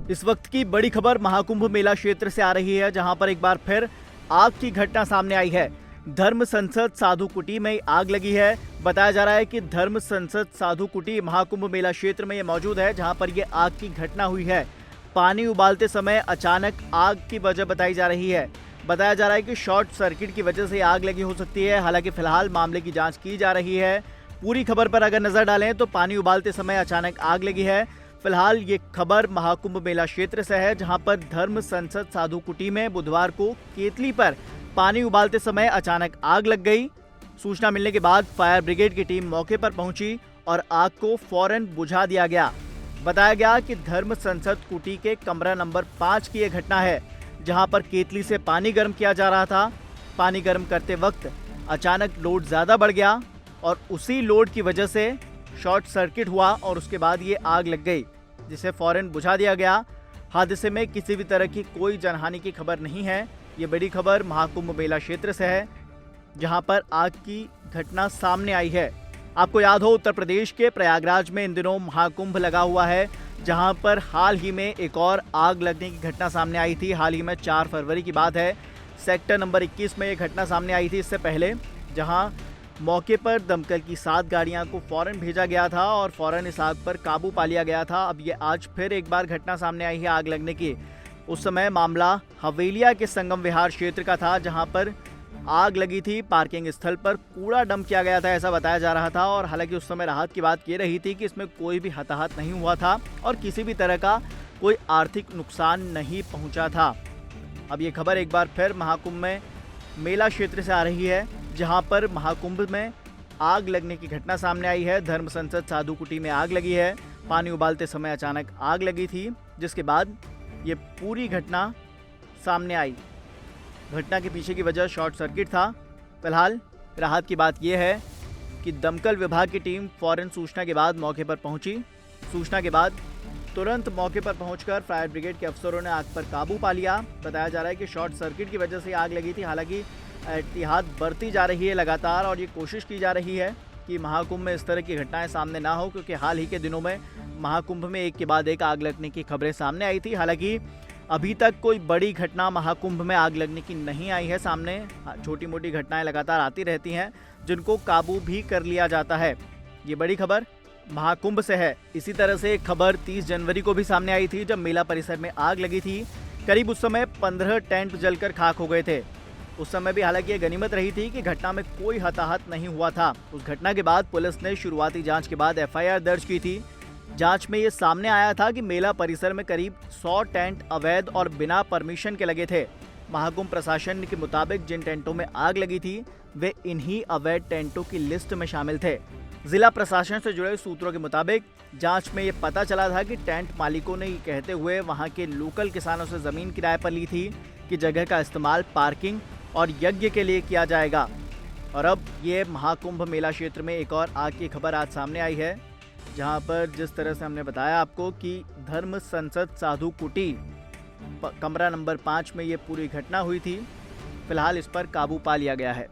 इस वक्त की बड़ी खबर महाकुंभ मेला क्षेत्र से आ रही है, जहां पर एक बार फिर आग की घटना सामने आई है। धर्म संसद साधु कुटी में आग लगी है। बताया जा रहा है कि धर्म संसद साधु कुटी महाकुंभ मेला क्षेत्र में ये मौजूद है, जहां पर ये आग की घटना हुई है। पानी उबालते समय अचानक आग की वजह बताई जा रही है। बताया जा रहा है कि शॉर्ट सर्किट की वजह से आग लगी हो सकती है। हालांकि फिलहाल मामले की जांच की जा रही है। पूरी खबर पर अगर नजर डालें तो पानी उबालते समय अचानक आग लगी है। फिलहाल ये खबर महाकुंभ मेला क्षेत्र से है, जहां पर धर्म संसद साधु कुटी में बुधवार को केतली पर पानी उबालते समय अचानक आग लग गई। सूचना मिलने के बाद फायर ब्रिगेड की टीम मौके पर पहुंची और आग को फौरन बुझा दिया गया। बताया गया कि धर्म संसद कुटी के कमरा नंबर 5 की यह घटना है, जहां पर केतली से पानी गर्म किया जा रहा था। पानी गर्म करते वक्त अचानक लोड ज़्यादा बढ़ गया और उसी लोड की वजह से शॉर्ट सर्किट हुआ और उसके बाद ये आग लग गई, जिसे फौरन बुझा दिया गया। हादसे में किसी भी तरह की कोई जनहानि की खबर नहीं है। ये बड़ी खबर महाकुंभ मेला क्षेत्र से है, जहां पर आग की घटना सामने आई है। आपको याद हो, उत्तर प्रदेश के प्रयागराज में इन दिनों महाकुंभ लगा हुआ है, जहां पर हाल ही में एक और आग लगने की घटना सामने आई थी। हाल ही में 4 फरवरी की बात है, सेक्टर नंबर 21 में ये घटना सामने आई थी। इससे पहले जहां मौके पर दमकल की 7 गाड़ियां को फौरन भेजा गया था और फौरन इस आग पर काबू पा लिया गया था। अब ये आज फिर एक बार घटना सामने आई है आग लगने की। उस समय मामला हवेलिया के संगम विहार क्षेत्र का था, जहां पर आग लगी थी। पार्किंग स्थल पर कूड़ा डंप किया गया था, ऐसा बताया जा रहा था। और हालांकि उस समय राहत की बात ये रही थी कि इसमें कोई भी हताहत नहीं हुआ था और किसी भी तरह का कोई आर्थिक नुकसान नहीं पहुंचा था। अब ये खबर एक बार फिर महाकुंभ में मेला क्षेत्र से आ रही है, जहां पर महाकुंभ में आग लगने की घटना सामने आई है। धर्म संसद साधु कुटी में आग लगी है। पानी उबालते समय अचानक आग लगी थी, जिसके बाद ये पूरी घटना सामने आई। घटना के पीछे की वजह शॉर्ट सर्किट था। फिलहाल राहत की बात यह है कि दमकल विभाग की टीम फौरन सूचना के बाद मौके पर पहुंची। सूचना के बाद तुरंत मौके पर पहुंचकर फायर ब्रिगेड के अफसरों ने आग पर काबू पा लिया। बताया जा रहा है कि शॉर्ट सर्किट की वजह से आग लगी थी। हालांकि एहतियात बरती जा रही है लगातार और ये कोशिश की जा रही है कि महाकुंभ में इस तरह की घटनाएं सामने ना हो, क्योंकि हाल ही के दिनों में महाकुंभ में एक के बाद एक आग लगने की खबरें सामने आई थी। हालांकि अभी तक कोई बड़ी घटना महाकुंभ में आग लगने की नहीं आई है सामने। छोटी मोटी घटनाएं लगातार आती रहती हैं, जिनको काबू भी कर लिया जाता है। ये बड़ी खबर महाकुंभ से है। इसी तरह से एक खबर 30 जनवरी को भी सामने आई थी, जब मेला परिसर में आग लगी थी। करीब उस समय 15 टेंट जलकर खाक हो गए थे। उस समय भी हालांकि ये गनीमत रही थी कि घटना में कोई हताहत नहीं हुआ था। उस घटना के बाद पुलिस ने शुरुआती जांच के बाद FIR दर्ज की थी। जांच में ये सामने आया था कि मेला परिसर में करीब 100 टेंट अवैध और बिना परमिशन के लगे थे। महाकुंभ प्रशासन के मुताबिक जिन टेंटों में आग लगी थी, वे इन्हीं अवैध टेंटों की लिस्ट में शामिल थे। जिला प्रशासन से जुड़े सूत्रों के मुताबिक जांच में ये पता चला था कि टेंट मालिकों ने ये कहते हुए वहां के लोकल किसानों से जमीन किराए पर ली थी कि जगह का इस्तेमाल पार्किंग और यज्ञ के लिए किया जाएगा। और अब ये महाकुंभ मेला क्षेत्र में एक और आग की खबर आज सामने आई है, जहां पर जिस तरह से हमने बताया आपको कि धर्म संसद साधु कुटी कमरा नंबर 5 में ये पूरी घटना हुई थी। फिलहाल इस पर काबू पा लिया गया है।